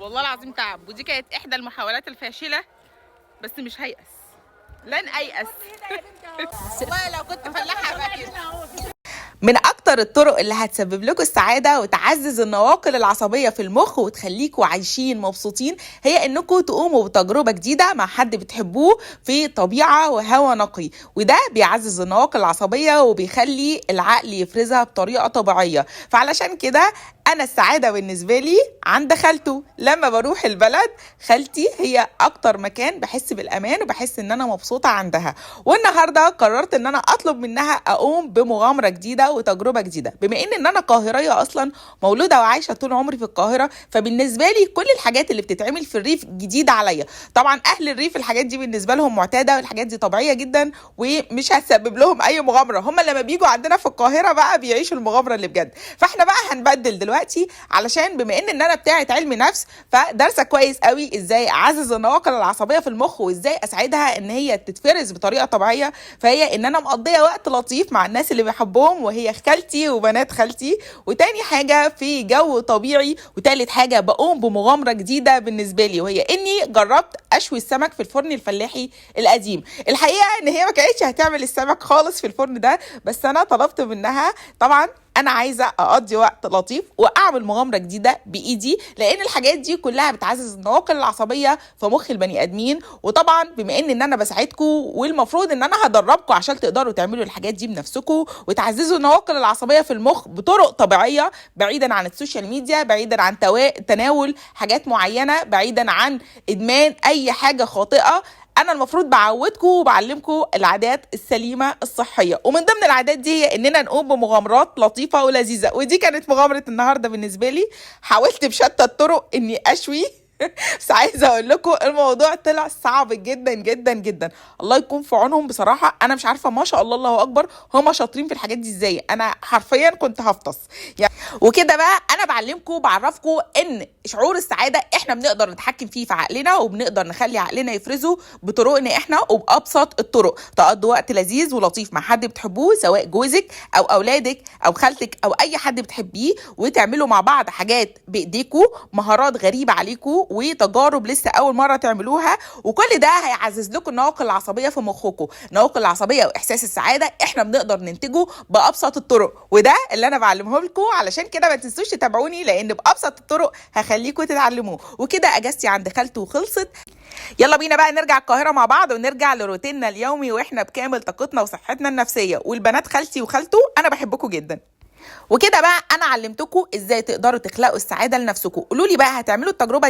والله العظيم تعب، ودي كانت احدى المحاولات الفاشله، بس مش هيأس، لن أيأس. والله لو كنت فلاحه ابقى كده. من اكتر الطرق اللي هتسبب لكم السعاده وتعزز النواقل العصبيه في المخ وتخليكم عايشين مبسوطين هي انكم تقوموا بتجربه جديده مع حد بتحبوه في طبيعه وهواء نقي، وده بيعزز النواقل العصبيه وبيخلي العقل يفرزها بطريقه طبيعيه. فعلشان كده انا السعاده بالنسبه لي عند خالته. لما بروح البلد خالتي هي اكتر مكان بحس بالامان وبحس ان انا مبسوطه عندها. والنهارده قررت ان انا اطلب منها اقوم بمغامره جديده وتجربه جديده، بما ان انا قاهريه اصلا، مولوده وعايشه طول عمري في القاهره، فبالنسبه لي كل الحاجات اللي بتتعمل في الريف جديده عليا. طبعا اهل الريف الحاجات دي بالنسبه لهم معتاده والحاجات دي طبيعيه جدا ومش هتسبب لهم اي مغامره. هم لما بيجوا عندنا في القاهره بقى بيعيشوا المغامره اللي بجد. فاحنا بقى هنبدل دلوقتي، علشان بما ان انا بتاعه علم نفس فدارسه كويس قوي ازاي اعزز النواقل العصبيه في المخ وازاي اساعدها ان هي تتفرز بطريقه طبيعيه. فهي ان انا مقضيه وقت لطيف مع الناس اللي بحبهم وهي خالتي وبنات خالتي، وتاني حاجه في جو طبيعي، وتالت حاجه بقوم بمغامره جديده بالنسبه لي وهي اني جربت اشوي السمك في الفرن الفلاحي القديم. الحقيقه ان هي ما كانتش هتعمل السمك خالص في الفرن ده، بس انا طلبت منها طبعا انا عايزه اقضي وقت لطيف واعمل مغامره جديده بايدي، لان الحاجات دي كلها بتعزز النواقل العصبيه في مخ البني ادمين. وطبعا بما ان انا بساعدكم والمفروض ان انا هدربكم عشان تقدروا تعملوا الحاجات دي بنفسكم وتعززوا النواقل العصبيه في المخ بطرق طبيعيه، بعيدا عن السوشيال ميديا، بعيدا عن تناول حاجات معينه، بعيدا عن ادمان اي حاجه خاطئه. انا المفروض بعودكم وبعلمكم العادات السليمه الصحيه، ومن ضمن العادات دي هي اننا نقوم بمغامرات لطيفه ولذيذه. ودي كانت مغامره النهارده بالنسبه لي. حاولت بشتى الطرق اني اشوي بس عايزه اقول لكم الموضوع طلع صعب جدا جدا جدا. الله يكون في عونهم بصراحه. انا مش عارفه ما شاء الله الله اكبر هم شاطرين في الحاجات دي ازاي. انا حرفيا كنت هفطس يعني. وكده بقى انا بعلمكم وبعرفكم ان شعور السعاده احنا بنقدر نتحكم فيه في عقلنا، وبنقدر نخلي عقلنا يفرزه بطرقنا احنا وبابسط الطرق. تقضوا وقت لذيذ ولطيف مع حد بتحبوه، سواء جوزك او اولادك او خالتك او اي حد بتحبيه، وتعملوا مع بعض حاجات بايديكم، مهارات غريبه عليكم وتجارب لسه اول مره تعملوها. وكل ده هيعزز لكم النواقل العصبيه في مخكم. النواقل العصبيه واحساس السعاده احنا بنقدر ننتجه بابسط الطرق، وده اللي انا بعلمه لكم. علشان كده ما تنسوش تتابعوني، لان بابسط الطرق هخليكم تتعلموه. وكده اجازتي عند خالته وخلصت. يلا بينا بقى نرجع القاهره مع بعض ونرجع لروتيننا اليومي واحنا بكامل طاقتنا وصحتنا النفسيه. والبنات خالتي وخالته انا بحبكم جدا. وكده بقى انا علمتكم ازاي تقدروا تخلقوا السعاده لنفسكم. قولوا لي بقى هتعملوا التجربه